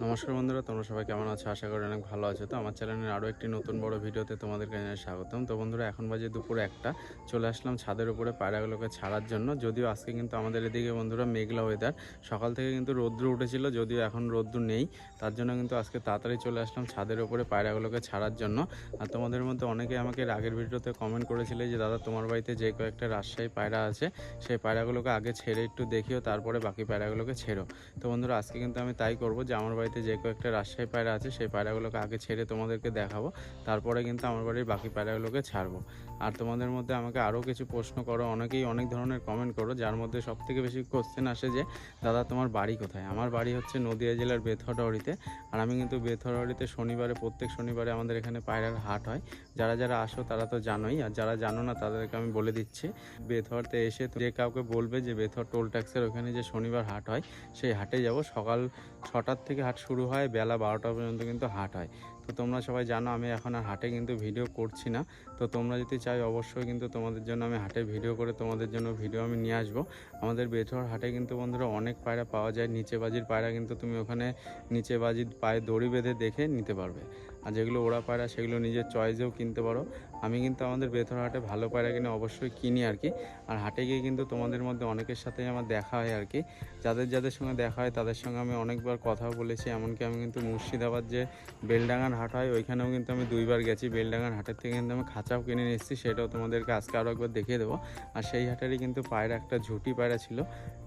নমস্কার বন্ধুরা, তোমরা সবাই কেমন আছো? আশা করি অনেক ভালো আছো। তো আমার চ্যানেলের আরও একটি নতুন বড় ভিডিওতে তোমাদেরকে জানাই স্বাগতম। তো বন্ধুরা, এখন বাজে দুপুর 1টা। চলে আসলাম ছাদের উপরে পায়রাগুলোকে ছাড়ার জন্য। যদিও আজকে কিন্তু আমাদের এদিকে বন্ধুরা মেঘলা ওয়েদার, সকাল থেকে কিন্তু রৌদ্র উঠেছিল, যদিও এখন রৌদ্র নেই। তার জন্য কিন্তু আজকে তাড়াতাড়ি চলে আসলাম ছাদের উপরে পায়রাগুলোকে ছাড়ার জন্য। আর তোমাদের মধ্যে অনেকে আমাকে এর আগের ভিডিওতে কমেন্ট করেছিলে যে দাদা, তোমার বাড়িতে যে কয়েকটা রাজশাহী পায়রা আছে সেই পায়রাগুলোকে আগে ছেড়ে একটু দেখিও, তারপরে বাকি পায়রাগুলোকে ছেড়ো। তো বন্ধুরা, আজকে কিন্তু আমি তাই করব যে আমার বাড়িতে যে কয়েকটা রাজশাহী পায়রা আছে সেই পায়রাগুলোকে আগে ছেড়ে তোমাদেরকে দেখাবো, তারপরে কিন্তু আমার বাড়ির বাকি পায়রাগুলোকে ছাড়বো। আর তোমাদের মধ্যে আমাকে আরও কিছু প্রশ্ন করো, অনেকেই অনেক ধরনের কমেন্ট করো, যার মধ্যে সবথেকে বেশি কোশ্চেন আসে যে দাদা তোমার বাড়ি কোথায়। আমার বাড়ি হচ্ছে নদিয়া জেলার বেথরডাহরিতে। আর আমি কিন্তু বেথরডাহরিতে প্রত্যেক শনিবারে আমাদের এখানে পায়রার হাট হয়। যারা যারা আসো তারা তো জানোই, আর যারা জানো না তাদেরকে আমি বলে দিচ্ছি। বেথরতে এসে যে কাউকে বলবে যে বেথর টোল ট্যাক্সের ওখানে যে শনিবার হাট হয় সেই হাটে যাব। সকাল 6টার থেকে হাট শুরু হয়, বেলা 12টা পর্যন্ত কিন্তু হাট হয়। তো তোমরা সবাই জানো আমি এখন আর হাটে কিন্তু ভিডিও করছি না। তো তোমরা যদি চাই অবশ্যই কিন্তু তোমাদের জন্য আমি হাটে ভিডিও করে তোমাদের জন্য ভিডিও আমি নিয়ে আসবো। আমাদের বেথর হাটে কিন্তু বন্ধুরা অনেক পায়রা পাওয়া যায়। নিচে বাজির পায়রা কিন্তু তুমি ওখানে নিচে বাজির পায়ে দড়ি বেঁধে দেখে নিতে পারবে। আর যেগুলো ওড়া পায়রা সেগুলো নিজের চয়েসেও কিনতে পারো। আমি কিন্তু আমাদের বেথর হাটে ভালো পায়রা কিনে অবশ্যই কিনি আর কি। আর হাটে গিয়ে কিন্তু তোমাদের মধ্যে অনেকের সাথেই আমার দেখা হয় আর কি। যাদের যাদের সঙ্গে দেখা হয় তাদের সঙ্গে আমি অনেকবার কথাও বলেছি। এমনকি আমি কিন্তু মুর্শিদাবাদ যে বেলডাঙ্গার হাট হয় ওইখানেও কিন্তু আমি 2বার গেছি। বেলডাঙ্গার হাটের থেকে কিন্তু আমি খাঁচাও কিনে নিয়ে এসেছি, সেটাও তোমাদেরকে আজকে আরও একবার দেখিয়ে দেবো। আর সেই হাটেরই কিন্তু পায়রা একটা ঝুটি পায়রা ছিল,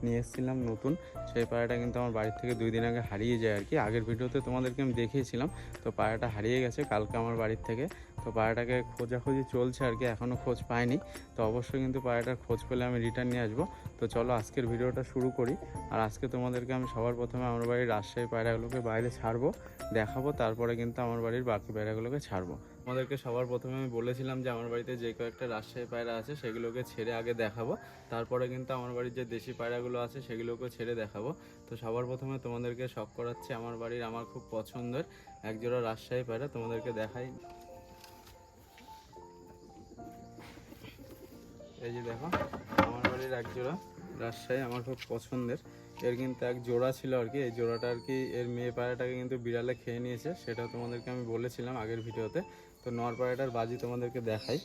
নিয়ে এসেছিলাম নতুন। সেই পায়রাটা কিন্তু আমার বাড়ির থেকে 2 দিন আগে হারিয়ে যায় আর কি। আগের ভিডিওতে তোমাদেরকে আমি দেখিয়েছিলাম। তো পায়রাটা হারিয়ে গেছে কালকে আমার বাড়ির থেকে। তো পায়রাটাকে খোঁজাখুঁজি চলছে আর কি, এখনও খোঁজ পাইনি। তো অবশ্যই কিন্তু পায়রাটার খোঁজ পেলে আমি রিটার্ন নিয়ে আসবো। তো চলো আজকের ভিডিওটা শুরু করি। আর আজকে তোমাদেরকে আমি সবার প্রথমে আমার বাড়ির রাজশাহী পায়রাগুলোকে বাইরে ছাড়বো, দেখাবো, তারপরে কিন্তু আমার বাড়ির বাকি পায়রাগুলোকে ছাড়বো। আমাদেরকে সবার প্রথমে আমি বলেছিলাম যে আমার বাড়িতে যে কয়েকটা রাজশাহী পায়রা আছে সেগুলোকে ছেড়ে আগে দেখাবো, তারপরে কিন্তু আমার বাড়ির যে দেশি পায়রাগুলো আছে সেগুলোকে ছেড়ে দেখাবো। তো সবার প্রথমে তোমাদেরকে শখ করাচ্ছি আমার বাড়ির আমার খুব পছন্দের একজোড়া রাজশাহী পায়রা, তোমাদেরকে দেখাই। এই যে দেখো, আমার বাড়ির এক জোড়া রাজশাহী আমার খুব পছন্দের। এর কিন্তু এক জোড়া ছিল আর কি। এই জোড়াটা আর কি এর মেয়ে পায়রাটাকে কিন্তু বিড়ালে খেয়ে নিয়েছে, সেটা তোমাদেরকে আমি বলেছিলাম আগের ভিডিওতে। তো নর পায়রাটার বাজি তোমাদেরকে দেখাই।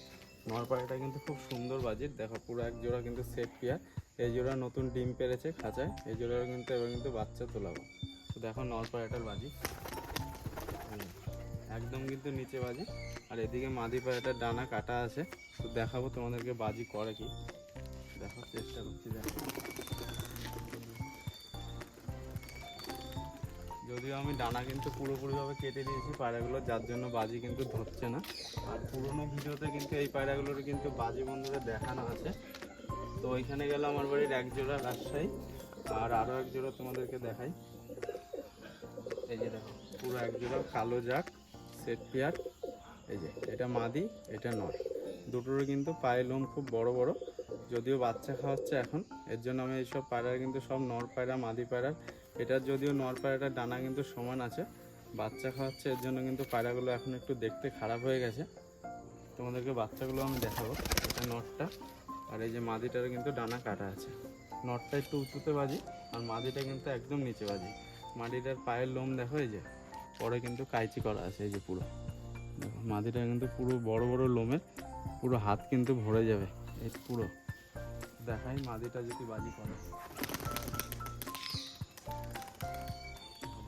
নর পায়রাটা কিন্তু খুব সুন্দর বাজির, দেখো পুরো এক জোড়া কিন্তু সেট পেয়ার। এই জোড়া নতুন ডিম পেরেছে খাঁচায়, এই জোড়ার কিন্তু এবার কিন্তু বাচ্চা তোলাবো। তো দেখো নর পায়রাটার বাজি একদম কিন্তু নিচে বাজি। আর এদিকে মাদি পায়রাটার ডানা কাটা আছে। তো দেখাবো তোমাদেরকে বাজি করে কি, দেখার চেষ্টা করছি। দেখো, যদিও আমি ডানা কিন্তু পুরোপুরিভাবে কেটে দিয়েছি পায়রাগুলো, যার জন্য বাজি কিন্তু ধরছে না। আর পুরোনো ভিডিওতে কিন্তু এই পায়রাগুলোর কিন্তু বাজি বন্ধুরা দেখানো আছে। তো ওইখানে গেল আমার বাড়ির এক জোড়া রাজশাহী, আর আরও এক জোড়া তোমাদেরকে দেখাই। এই যে দেখো, পুরো এক জোড়া কালো জাক সেট পেয়ার। এই যে এটা মাদি, এটা নর। দুটোরও কিন্তু পায়ে লোম খুব বড় বড়, যদিও বাচ্চা খাওয়াচ্ছে এখন। এর জন্য আমি এইসব পায়রা কিন্তু সব নর পায়রা মাদি পায়রার। এটার যদিও নর পায়রাটার ডানা কিন্তু সমান আছে, বাচ্চা খাওয়াচ্ছে, এর জন্য কিন্তু পায়রাগুলো এখন একটু দেখতে খারাপ হয়ে গেছে। তোমাদেরকে বাচ্চাগুলো আমি দেখাবো। এটা নরটা, আর এই যে মাদিটারও কিন্তু ডানা কাটা আছে। নরটা একটু উঁচুতে বাজি, আর মাদিটা কিন্তু একদম নিচে বাজি। মাদিটার পায়ের লোম দেখো, এই যে পরে কিন্তু কাইচি করা আছে। এই যে পুরো দেখো, মাদিটা কিন্তু পুরো বড় বড় লোমের, পুরো হাত কিন্তু ভরে যাবে। এই পুরো দেখাই মাদিটা যদি বাজি করে।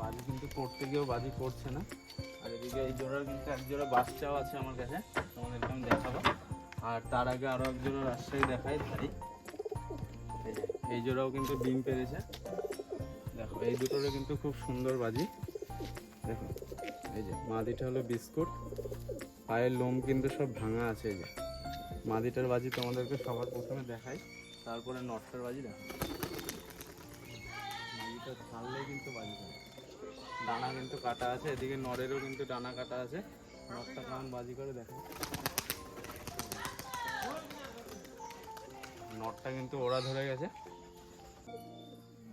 বাজি কিন্তু করতে গিয়েও বাজি করছে না। আর এদিকে এই জোড়ার কিন্তু এক জোড়া বাচ্চাও আছে আমার কাছে, তোমাদেরকে আমি দেখাবো। আর তার আগে আরও এক জোড়া রাজশাহী দেখাই ধারি। এই জোড়াও কিন্তু ডিম পেরেছে। দেখো এই দুটোরও কিন্তু খুব সুন্দর বাজি। দেখো এই যে মাদিটা হলো বিস্কুট, পায়ের লোম কিন্তু সব ভাঙা আছে। এই যে মাদিটার বাজি তোমাদেরকে সবার প্রথমে দেখাই, তারপরে নটটার বাজি দেখো। মাদিটা ছাড়লেই কিন্তু বাজি করে। ডানা কিন্তু কাটা আছে, এদিকে নরেরও কিন্তু ডানা কাটা আছে। নটটা কেমন বাজি করে দেখো। নটটা কিন্তু ওরা ধরে গেছে।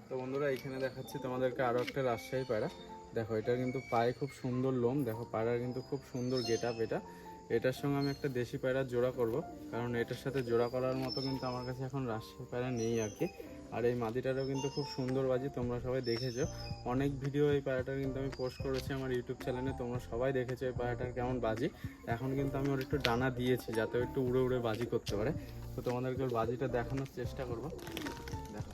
তো বন্ধুরা, এখানে দেখাচ্ছি তোমাদেরকে আরও একটা রাজশাহী পায়রা। দেখো এটা কিন্তু পায়ে খুব সুন্দর লোম, দেখো পায়রার কিন্তু খুব সুন্দর গেট আপ এটা। এটার সঙ্গে আমি একটা দেশি পায়রার জোড়া করব, কারণ এটার সাথে জোড়া করার মতো কিন্তু আমার কাছে এখন রাজশাহী পায়রা নেই আর কি। আর এই মাদিটারও কিন্তু খুব সুন্দর বাজি, তোমরা সবাই দেখেছো। অনেক ভিডিও এই পায়রাটার কিন্তু আমি পোস্ট করেছি আমার ইউটিউব চ্যানেলে, তোমরা সবাই দেখেছো এই পায়রাটার কেমন বাজি। এখন কিন্তু আমি ওর একটু ডানা দিয়েছি যাতে ও একটু উড়ে উড়ে বাজি করতে পারে। তো তোমাদেরকে ওর বাজিটা দেখানোর চেষ্টা করবো। দেখো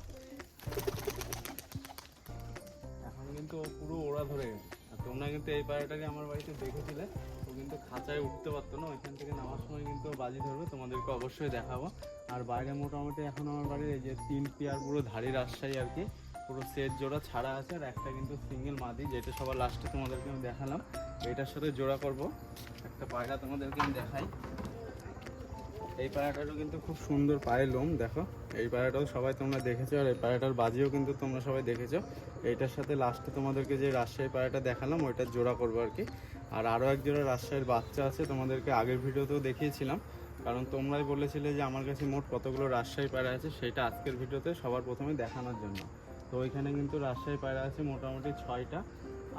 এখন কিন্তু ও পুরো ওড়া ধরে গেছে। আর তোমরা কিন্তু এই পায়রাটাকে আমার বাড়িতে দেখেছিলে, ও কিন্তু খাঁচায় উঠতে পারতো না, ওইখান থেকে নামার সময় কিন্তু ও বাজি ধরবে, তোমাদেরকে অবশ্যই দেখাবো। আর বাইরে মোটামুটি এখন আমার বাড়ির এই যে 3 পেয়ার পুরো ধাড়ি রাজশাহী আর কি, পুরো সেট জোড়া ছাড়া আছে। আর একটা কিন্তু সিঙ্গেল মাদি, যেটা সবার লাস্টে তোমাদেরকে আমি দেখালাম, এটার সাথে জোড়া করব। একটা পায়রা তোমাদেরকে আমি দেখাই। এই পায়রাটারও কিন্তু খুব সুন্দর পায়ে লোম, দেখো এই পায়রাটাও সবাই তোমরা দেখেছো। আর এই পায়রাটার বাজিও কিন্তু তোমরা সবাই দেখেছো। এইটার সাথে লাস্টে তোমাদেরকে যে রাজশাহী পায়রাটা দেখালাম ওইটার জোড়া করবো আর কি। আর আরও এক জোড়া রাজশাহীর বাচ্চা আছে, তোমাদেরকে আগের ভিডিওতেও দেখিয়েছিলাম, কারণ তোমরাই বলেছিলে যে আমার কাছে মোট কতগুলো রাজশাহী পায়রা আছে, সেটা আজকের ভিডিওতে সবার প্রথমে দেখানোর জন্য। তো ওইখানে কিন্তু রাজশাহী পায়রা আছে মোটামুটি 6টা,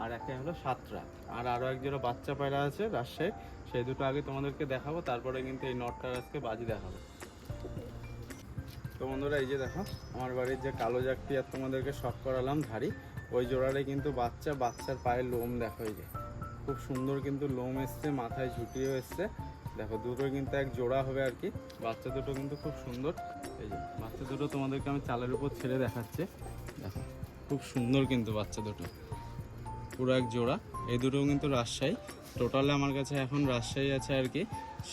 আর একটা হলো 7টা। আর আরও এক জোড়া বাচ্চা পায়রা আছে রাজশাহী, সেই দুটো আগে তোমাদেরকে দেখাবো, তারপরে কিন্তু এই নটটার আজকে বাজি দেখাবো। তো বন্ধুরা এই যে দেখো আমার বাড়ির যে কালো জাকটি আর তোমাদেরকে শখ করালাম ধাড়ি, ওই জোড়ারে কিন্তু বাচ্চার পায়ের লোম দেখো, এই যে খুব সুন্দর কিন্তু লোম এসছে, মাথায় ঝুটিও এসছে। দেখো দুটো কিন্তু এক জোড়া হবে আর কি। বাচ্চা দুটো কিন্তু খুব সুন্দর, এই যে বাচ্চা দুটো তোমাদেরকে আমি চালের উপর ছেড়ে দেখাচ্ছি। দেখো খুব সুন্দর কিন্তু বাচ্চা দুটো, পুরো এক জোড়া। এই দুটো কিন্তু রাজশাহী। টোটালে আমার কাছে এখন রাজশাহী আছে আর কি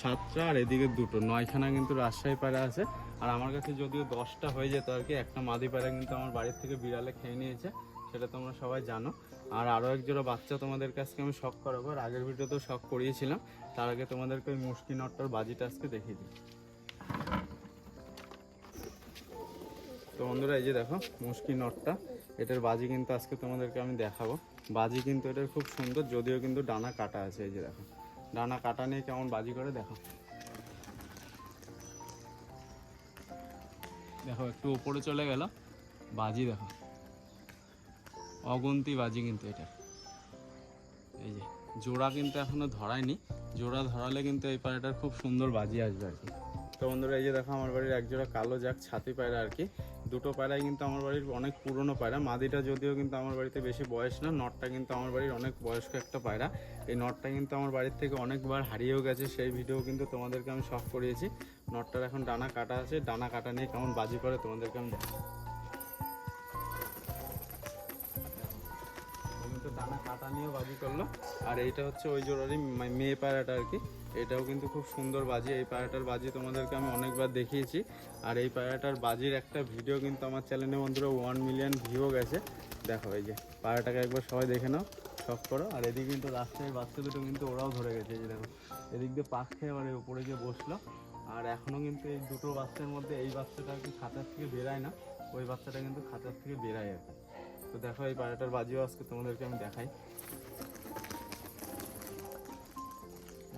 7টা, আর এদিকে দুটো, 9খানা কিন্তু রাজশাহী পায়রা আছে। আর আমার কাছে যদিও 10টা হয়ে যেত আর কি, একটা মাদি পায়রা কিন্তু আমার বাড়ির থেকে বিড়ালে খেয়ে নিয়েছে, সেটা তোমরা সবাই জানো। আর আরও এক জোড়া বাচ্চা তোমাদের কাছে আমি শখ করাবো, আর আগের ভিডিওতেও শখ করিয়েছিলাম। তার আগে তোমাদেরকে ওই মুশকি নটটার বাজিটা আজকে দেখিয়ে দিই। তো বন্ধুরা এই যে দেখো মুশকি নটটা, এটার বাজি কিন্তু আজকে তোমাদেরকে আমি দেখাবো। বাজি কিন্তু এটার খুব সুন্দর, যদিও কিন্তু ডানা কাটা আছে। এই যে দেখো ডানা কাটা নিয়ে কেমন বাজি করে দেখো। দেখো একটু উপরে চলে গেল, বাজি দেখো অগুন্তি বাজি কিন্তু এটা। এই যে জোড়া কিন্তু এখনো ধরায়নি, জোড়া ধরালে কিন্তু এই পায়রাটার খুব সুন্দর বাজি আসবে আর কি। তো বন্ধুরা এই যে দেখো আমার বাড়ির এক জোড়া কালো জাক ছাতি পায়রা আর কি। দুটো পায়রাই কিন্তু আমার বাড়ির অনেক পুরনো পায়রা। মাদিটা যদিও কিন্তু আমার বাড়িতে বেশি বয়স না, নটটা কিন্তু আমার বাড়ির অনেক বয়স্ক একটা পায়রা। এই নটটা কিন্তু আমার বাড়ির থেকে অনেকবার হারিয়েও গেছে, সেই ভিডিও কিন্তু তোমাদেরকে আমি শখ করিয়েছি। নটটার এখন ডানা কাটা আছে, ডানা কাটা নিয়ে কেমন বাজি করে তোমাদেরকে আমি দেখাবো। কিন্তু ডানা কাটা নিয়েও বাজি করলো। আর এইটা হচ্ছে ওই জোড়ারই মেয়ে পায়রাটা আর কি, এটাও কিন্তু খুব সুন্দর বাজি। এই পায়রাটার বাজি তোমাদেরকে আমি অনেকবার দেখিয়েছি। আর এই পায়রাটার বাজির একটা ভিডিও কিন্তু আমার চ্যানেলে বন্ধুরা 1 মিলিয়ন ভিউ গেছে। দেখো এই যে পায়রাটাকে একবার সবাই দেখে নাও, শখ করো। আর এদিকে কিন্তু রাস্তায় বাচ্চা দুটো কিন্তু ওরাও ধরে গেছে, এই যে দেখো এদিক দিয়ে পাক খেয়ে আবার উপরে গিয়ে বসলো। আর এখনও কিন্তু এই দুটো বাচ্চার মধ্যে এই বাচ্চাটা আর কি খাঁচার থেকে বেরায় না, ওই বাচ্চাটা কিন্তু খাঁচার থেকে বেরায় আর কি। তো দেখো এই পায়রাটার বাজিও আজকে তোমাদেরকে আমি দেখাই।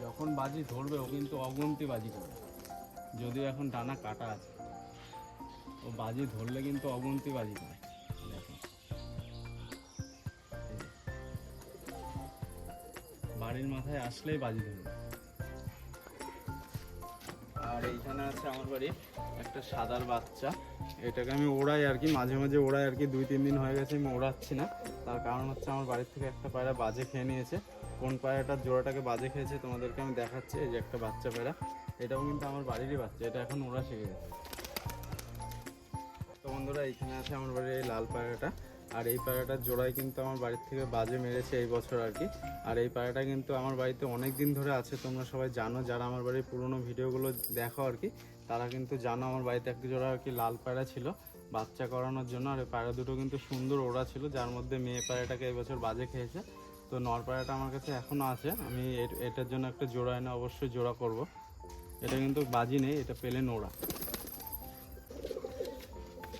যখন বাজি ধরবে ও কিন্তু অগুন্তি বাজি করবে, যদিও এখন ডানা কাটা আছে, ও বাজি ধরলে কিন্তু অগুন্তি বাজি করে। দেখো বাড়ির মাথায় আসলেই বাজি ধরবে। আর এইখানে আছে আমার বাড়ির একটা সাদার বাচ্চা, এটাকে আমি ওড়াই আর কি, মাঝে মাঝে ওড়াই আর কি। 2-3 দিন হয়ে গেছে আমি ওড়াচ্ছি না, তার কারণ হচ্ছে আমার বাড়ির থেকে একটা পায়রা বাজে খেয়ে নিয়েছে। কোন পায়রাটার জোড়াটাকে বাজে খেয়েছে তোমাদেরকে আমি দেখাচ্ছি। এই যে একটা বাচ্চা পায়রা, এটাও কিন্তু আমার বাড়িরই বাচ্চা, এটা এখন ওড়া শিখে গেছে। তো বন্ধুরা এইখানে আছে আমার বাড়ির এই লাল পায়রাটা। আর এই পায়রাটার জোড়াই কিন্তু আমার বাড়ির থেকে বাজে মেরেছে এই বছর আর কি। আর এই পায়রাটা কিন্তু আমার বাড়িতে অনেক দিন ধরে আছে, তোমরা সবাই জানো, যারা আমার বাড়ির পুরোনো ভিডিওগুলো দেখো আর কি, তারা কিন্তু জানো আমার বাড়িতে একটা জোড়া আর কি লাল পায়রা ছিল বাচ্চা করানোর জন্য। আর এই পায়রা দুটো কিন্তু সুন্দর ওড়া ছিল, যার মধ্যে মেয়ে পায়রাটাকে এই বছর বাজে খেয়েছে। তো নর পায়রাটা আমার কাছে এখনও আছে, আমি এটার জন্য একটা জোড়া এনে অবশ্যই জোড়া করব। এটা কিন্তু বাজি নেই, এটা প্লেন ওড়া।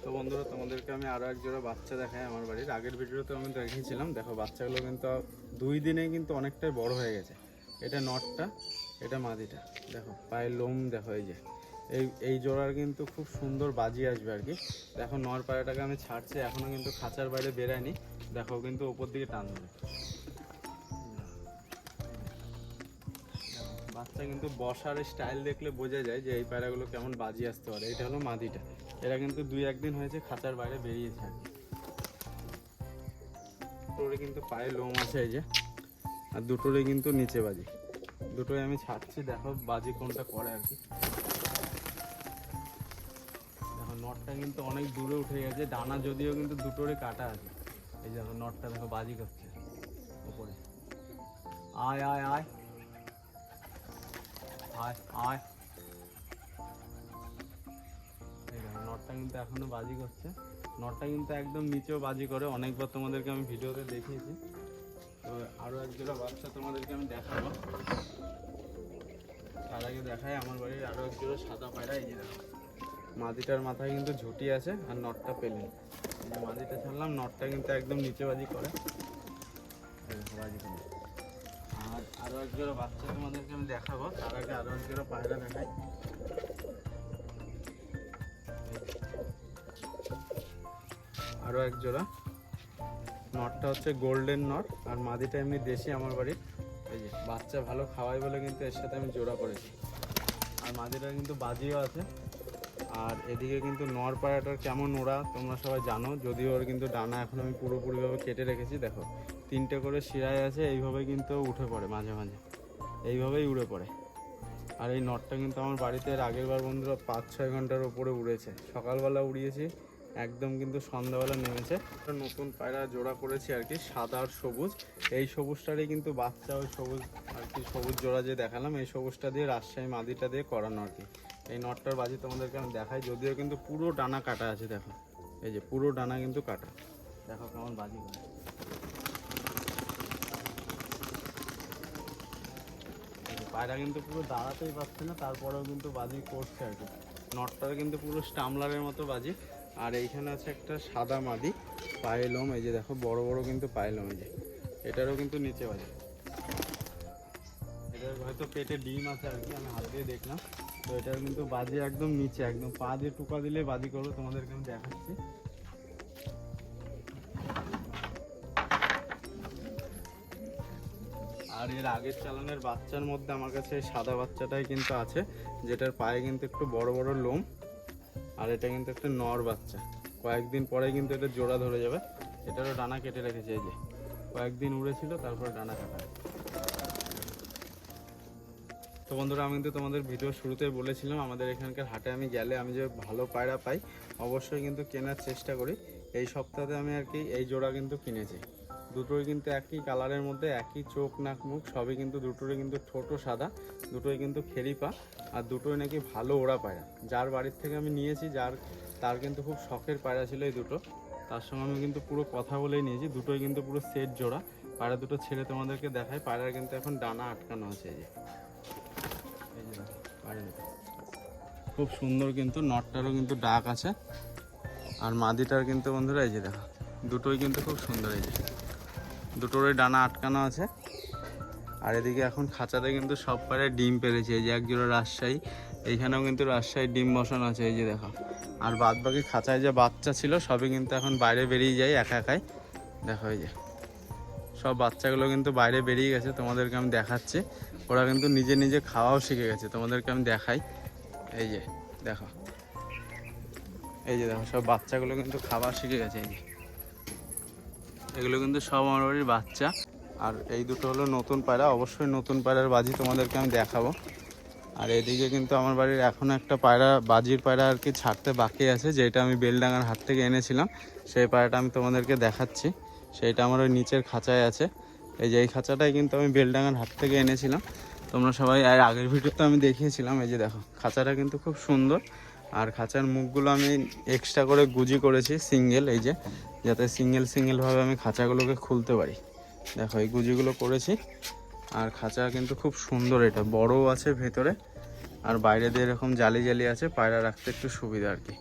তো বন্ধুরা তোমাদেরকে আমি আরও এক জোড়া বাচ্চা দেখাই আমার বাড়ির। আগের ভিডিওতে আমি দেখিয়েছিলাম, দেখো বাচ্চাগুলো কিন্তু 2 দিনে কিন্তু অনেকটাই বড় হয়ে গেছে। এটা নটটা, এটা মাদিটা, দেখো পায়ের লোম দেখো। এই যে এই জোড়ার কিন্তু খুব সুন্দর বাজি আসবে আর কি। দেখো নর পায়রাটাকে আমি ছাড়ছি, এখনও কিন্তু খাঁচার বাইরে বেরায়নি, দেখো কিন্তু ওপর দিকে টান দেবে। বাচ্চা কিন্তু বসার স্টাইল দেখলে বোঝা যায় যে এই পায়রাগুলো কেমন বাজি আসতে পারে। এটা হলো মাদিটা, এরা কিন্তু 2-1 দিন হয়েছে খাঁচার বাইরে বেরিয়েছে আর কি। দুটোরে কিন্তু পায়ে লোম আছে এই যে, আর দুটোরে কিন্তু নিচে বাজি। দুটোই আমি ছাড়ছি, দেখো বাজি কোনটা করে আর কি। দেখো নটটা কিন্তু অনেক দূরে উঠে গেছে, ডানা যদিও কিন্তু দুটোরে কাটা আছে। এই যে নটটা দেখো বাজি করছে উপরে। আয় আয় আয় আয় আয়। এই দেখো নটটা কিন্তু এখনো বাজি করছে। নটটা কিন্তু একদম নিচেও বাজি করে, অনেকবার তোমাদেরকে আমি ভিডিওতে দেখিয়েছি। তো আরও এক জোড়া বাচ্চা তোমাদেরকে আমি দেখাবো। তার আগে দেখায় আমার বাড়ির আরও এক জোড়া সাদা পায়রা। এই যে দেখো মাদিটার মাথায় কিন্তু ঝুঁটি আছে আর নটটা পেলেন। এই যে মাদিটা ছাড়লাম, নটটা কিন্তু একদম নিচে বাজি করে, বাজি করে। আর আরও এক জোড়া বাচ্চা তোমাদেরকে আমি দেখাবো। তার আগে আরও এক জোড়া পায়রা দেখাই। আরও এক জোড়া, নটটা হচ্ছে গোল্ডেন নট আর মাদিটা এমনি দেশি আমার বাড়ির। এই যে বাচ্চা ভালো খাওয়াই বলে কিন্তু এর সাথে আমি জোড়া করেছি। আর মাদিটা কিন্তু বাজিও আছে। আর এদিকে কিন্তু নর পায়রাটার কেমন ওরা তোমরা সবাই জানো, যদিও ওর কিন্তু ডানা এখন আমি পুরোপুরিভাবে কেটে রেখেছি। দেখো 3টে করে শিরায় আছে, এইভাবে কিন্তু উঠে পড়ে মাঝে মাঝে, এইভাবেই উড়ে পড়ে। আর এই নটটা কিন্তু আমার বাড়িতে এর আগের বার বন্ধুরা 5-6 ঘন্টার ওপরে উড়েছে। সকালবেলা উড়িয়েছি, একদম কিন্তু সন্ধ্যাবেলা নেমেছে। নতুন পায়রা জোড়া করেছি আর কি, সাদা আর সবুজ। এই সবুজটারই কিন্তু বাচ্চা, ওই সবুজ আর কি সবুজ জোড়া যে দেখালাম, এই সবুজটা দিয়ে রাজশাহী মাদিটা দিয়ে করানো আর কি। এই নটটার বাজি তোমাদেরকে আমি দেখাই, যদিও কিন্তু পুরো ডানা কাটা আছে। দেখো এই যে পুরো ডানা কিন্তু কাটা, দেখো কেমন বাজি করে। পায়রা কিন্তু পুরো দাঁড়াতেই পারছে না, তারপরেও কিন্তু বাজি করছে আর কি। নটটার কিন্তু পুরো স্টামলারের মতো বাজি। আর এইখানে আছে একটা সাদা মাদি, পায়ে লোম। এই যে দেখো বড় বড় কিন্তু পায়ে লোম। এই যে এটারও কিন্তু নিচে বাজি, এটার হয়তো পেটে ডিম আছে আর কি, আমি হাত দিয়ে দেখলাম। তো এটার কিন্তু বাজি একদম নিচে, একদম পা দিয়ে টুকা দিলে বাজি করবো, তোমাদেরকে আমি দেখাচ্ছি। আর এর আগের চালানের বাচ্চার মধ্যে আমার কাছে এই সাদা বাচ্চাটাই কিন্তু আছে, যেটার পায়ে কিন্তু একটু বড় বড় লোম। আর এটা কিন্তু একটা নর বাচ্চা, কয়েকদিন পরে কিন্তু এটা জোড়া ধরে যাবে। এটারও ডানা কেটে রেখেছে, এই যে কয়েকদিন উড়েছিল তারপরে ডানা কাটা। তো বন্ধুরা আমি কিন্তু তোমাদের ভিডিও শুরুতেই বলেছিলাম, আমাদের এখানকার হাটে আমি গেলে আমি যে ভালো পায়রা পাই অবশ্যই কিন্তু কেনার চেষ্টা করি। এই সপ্তাহে আমি আর কি এই জোড়া কিন্তু কিনেছি। দুটোই কিন্তু একই কালারের মধ্যে, একই চোখ নাক মুখ সবই কিন্তু, দুটোরই কিন্তু ঠোঁটও সাদা, দুটোই কিন্তু খেরিপা। আর দুটোই নাকি ভালো ওড়া পায়রা। যার বাড়ির থেকে আমি নিয়েছি, তার কিন্তু খুব শখের পায়রা ছিল এই দুটো। তার সঙ্গে আমি কিন্তু পুরো কথা বলেই নিয়েছি। দুটোই কিন্তু পুরো সেট জোড়া। পায়রা দুটো ছেড়ে তোমাদেরকে দেখায়। পায়রার কিন্তু এখন ডানা আটকানো আছে, এই যে খুব সুন্দর কিন্তু। নটটারও কিন্তু ডাক আছে। আর মাদিটার কিন্তু বন্ধুরা এই যে দেখো দুটোই কিন্তু খুব সুন্দর। এই যে দুটোরই ডানা আটকানো আছে। আর এদিকে এখন খাঁচাতে কিন্তু সব পায়রায় ডিম পেরেছে। এই যে একজোড়া রাজশাহী, এইখানেও কিন্তু রাজশাহীর ডিম বসানো আছে, এই যে দেখো। আর বাদ বাকি খাঁচায় যে বাচ্চা ছিল সবই কিন্তু এখন বাইরে বেরিয়ে যায় একা একাই। দেখো এই যে সব বাচ্চাগুলো কিন্তু বাইরে বেরিয়ে গেছে, তোমাদেরকে আমি দেখাচ্ছি। ওরা কিন্তু নিজে নিজে খাওয়াও শিখে গেছে, তোমাদেরকে আমি দেখাই। এই যে দেখো, এই যে দেখো সব বাচ্চাগুলো কিন্তু খাবার শিখে গেছে। এই যে এগুলো কিন্তু সব আমার বাড়ির বাচ্চা। আর এই দুটো হলো নতুন পায়রা, অবশ্যই নতুন পায়রার বাজি তোমাদেরকে আমি দেখাবো। আর এদিকে কিন্তু আমার বাড়ির এখনও একটা পায়রা, বাজির পায়রা আর কি ছাড়তে বাকি আছে, যেটা আমি বেলডাঙ্গার হাট থেকে এনেছিলাম। সেই পায়রাটা আমি তোমাদেরকে দেখাচ্ছি। সেইটা আমার ওই নিচের খাঁচায় আছে। এই যে এই খাঁচাটাই কিন্তু আমি বেলডাঙ্গার হাট থেকে এনেছিলাম। তোমরা সবাই আর আগের ভিডিওতে আমি দেখিয়েছিলাম। এই যে দেখো খাঁচাটা কিন্তু খুব সুন্দর। আর খাঁচার মুখগুলো আমি এক্সট্রা করে গুজি করেছি সিঙ্গেল, এই যে যাতে সিঙ্গেলভাবে আমি খাঁচাগুলোকে খুলতে পারি। দেখো এই গুজিগুলো করেছি। আর খাঁচা কিন্তু খুব সুন্দর, এটা বড়ও আছে ভেতরে, আর বাইরে দিয়ে এরকম জালি জালি আছে, পায়রা রাখতে একটু সুবিধা আর কি।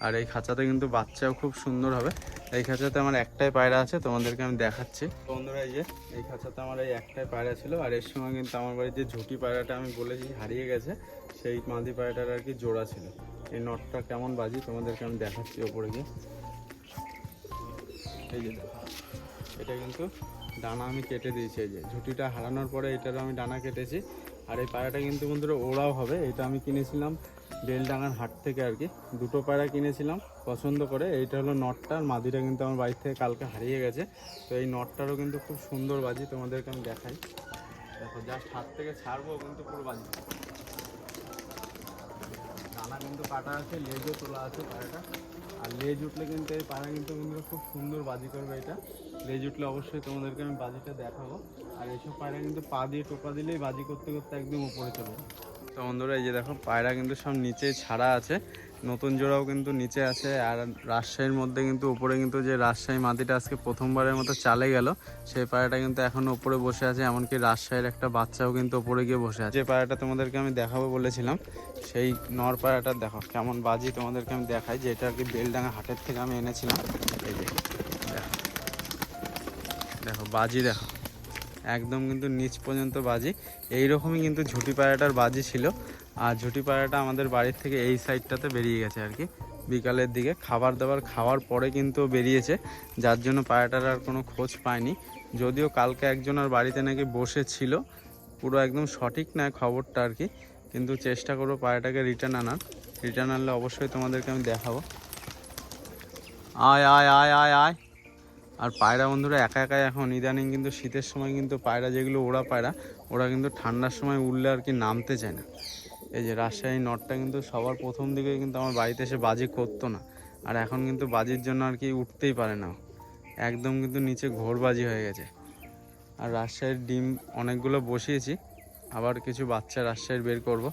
আর এই খাঁচাতে কিন্তু বাচ্চাও খুব সুন্দর হবে। এই খাঁচাতে আমার একটাই পায়রা আছে, তোমাদেরকে আমি দেখাচ্ছি। বন্ধুরা এই যে এই খাঁচাতে আমার এই একটাই পায়রা ছিল। আর এর সময় কিন্তু আমার বাড়িতে ঝুঁটি পায়রাটা আমি বলেছি হারিয়ে গেছে, সেই মাদি পায়রাটার আর কি জোড়া ছিল। এই নটটা কেমন বাজি তোমাদেরকে আমি দেখাচ্ছি ওপরে গিয়ে। এই যে দেখো এটা কিন্তু ডানা আমি কেটে দিয়েছি। এই যে ঝুঁটিটা হারানোর পরে এটারও আমি ডানা কেটেছি। আর এই পায়রাটা কিন্তু বন্ধুরা ওড়াও হবে। এটা আমি কিনেছিলাম বেলডাঙ্গার হাট থেকে আর কি। দুটো পায়রা কিনেছিলাম পছন্দ করে। এইটা হলো নটটা, আর মাদিটা কিন্তু আমার বাড়ি থেকে কালকে হারিয়ে গেছে। তো এই নটটারও কিন্তু খুব সুন্দর বাজি, তোমাদেরকে আমি দেখাই। দেখো জাস্ট হাত থেকে ছাড়বো কিন্তু পুরো বাজি। ডানা কিন্তু কাটা আছে, লেজও তোলা আছে পায়রাটা। আর লেজ উঠলে কিন্তু এই পায়রা কিন্তু খুব সুন্দর বাজি করবে। এটা লেজ উঠলে অবশ্যই তোমাদেরকে আমি বাজিটা দেখাবো। আর এইসব পায়রা কিন্তু পা দিয়ে টোকা দিলেই বাজি করতে করতে একদম উপরে চলে যায়। তো বন্ধুরা এই যে দেখো পায়রা কিন্তু সব নিচে ছাড়া আছে, নতুন জোড়াও কিন্তু নিচে আছে। আর রাজশাহীর মধ্যে কিন্তু উপরে কিন্তু যে রাজশাহী মাদিটা আজকে প্রথমবারের মতো চালে গেল, সেই পায়রাটা কিন্তু এখনও উপরে বসে আছে। এমনকি রাজশাহীর একটা বাচ্চাও কিন্তু উপরে গিয়ে বসে আছে। যে পায়রাটা তোমাদেরকে আমি দেখাবো বলেছিলাম, সেই নর পায়রাটা দেখো কেমন বাজি, তোমাদেরকে আমি দেখাই। যে এটা আর কি বেলডাঙ্গা হাটের থেকে আমি এনেছিলাম। এই যে দেখো, দেখো বাজি দেখো, একদম কিন্তু নিচ পর্যন্ত বাজি। এইরকমই কিন্তু ঝুটি পায়রাটার বাজি ছিল। আর ঝুটি পায়রাটা আমাদের বাড়ির থেকে এই সাইডটাতে বেরিয়ে গেছে আর কি, বিকালের দিকে খাবার দাবার খাওয়ার পরে কিন্তু বেরিয়েছে, যার জন্য পায়রাটার আর কোনো খোঁজ পায়নি। যদিও কালকে একজনের বাড়িতে নাকি বসেছিল, পুরো একদম সঠিক নয় খবরটা আর কি, কিন্তু চেষ্টা করবো পায়রাটাকে রিটার্ন আনার। রিটার্ন আনলে অবশ্যই তোমাদেরকে আমি দেখাবো। আয় আয় আয় আয় আয়। আর পায়রা বন্ধুরা একা একাই এখন ইদানিং কিন্তু শীতের সময় কিন্তু পায়রা যেগুলো ওড়া পায়রা, ওরা কিন্তু ঠান্ডার সময় উঠলে আর কি নামতে চায় না। এই যে রাজশাহী নটটা কিন্তু সবার প্রথম দিকে কিন্তু আমার বাড়িতে এসে বাজি করতো না, আর এখন কিন্তু বাজির জন্য আর কি উঠতেই পারে না, একদম কিন্তু নিচে ঘোর বাজি হয়ে গেছে। আর রাজশাহীর ডিম অনেকগুলো বসিয়েছি, আবার কিছু বাচ্চা রাজশাহীর বের করব,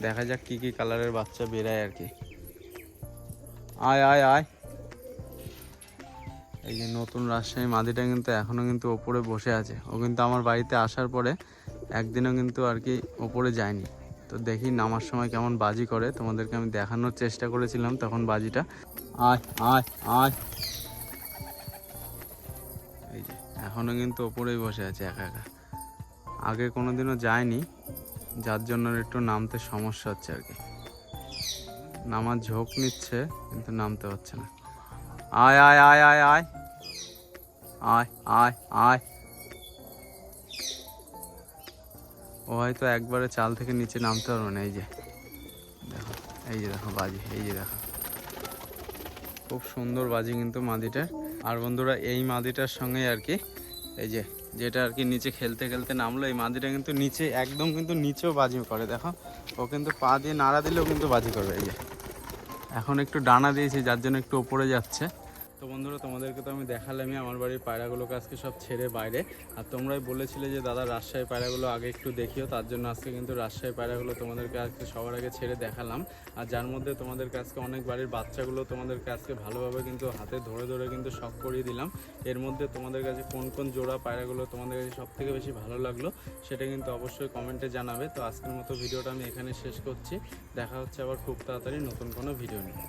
দেখা যাক কি কি কালারের বাচ্চা বেরায় আর কি। আয় আয় আয়। এই যে নতুন রাজশাহী মাদিটা কিন্তু এখনও কিন্তু ওপরে বসে আছে। ও কিন্তু আমার বাড়িতে আসার পরে একদিনও কিন্তু আর কি ওপরে যায়নি। তো দেখি নামার সময় কেমন বাজি করে, তোমাদেরকে আমি দেখানোর চেষ্টা করেছিলাম তখন বাজিটা। আয় আয় আয়। এই যে এখনও কিন্তু ওপরেই বসে আছে একা একা, আগে কোনোদিনও যায়নি, যার জন্য একটু নামতে সমস্যা হচ্ছে আর কি। নামার ঝোঁক নিচ্ছে কিন্তু নামতে হচ্ছে না। আয় আয় আয় আয় আয় আয় আয় আয়। ও হয়তো একবারে চাল থেকে নিচে নামতে পারবে না। এই যে দেখো, এই যে দেখো বাজি, এই যে দেখো খুব সুন্দর বাজি কিন্তু মাদিটার। আর বন্ধুরা এই মাদিটার সঙ্গে আর কি এই যে যেটা আর কি নিচে খেলতে খেলতে নামলো, এই মাদিটা কিন্তু নিচে একদম কিন্তু নিচেও বাজি করে। দেখো ও কিন্তু পা দিয়ে নাড়া দিলেও কিন্তু বাজি করবে। এই যে এখন একটু ডানা দিয়েছি যার জন্য একটু ওপরে যাচ্ছে। তো বন্ধুরা তোমাদেরকে তো আমি দেখালামই আমার বাড়ির পায়রাগুলোকে আজকে সব ছেড়ে বাইরে। আর তোমরাই বলেছিলে যে দাদা রাজশাহী পায়রাগুলো আগে একটু দেখিও, তার জন্য আজকে কিন্তু রাজশাহী পায়রাগুলো তোমাদেরকে আজকে সবার আগে ছেড়ে দেখালাম। আর যার মধ্যে তোমাদেরকে আজকে অনেক বাড়ির বাচ্চাগুলো তোমাদেরকে আজকে ভালোভাবে কিন্তু হাতে ধরে ধরে কিন্তু শখ করিয়ে দিলাম। এর মধ্যে তোমাদের কাছে কোন কোন জোড়া পায়রাগুলো তোমাদের কাছে সব থেকে বেশি ভালো লাগলো সেটা কিন্তু অবশ্যই কমেন্টে জানাবে। তো আজকের মতো ভিডিওটা আমি এখানে শেষ করছি, দেখা হচ্ছে আবার খুব তাড়াতাড়ি নতুন কোনো ভিডিও নিয়ে।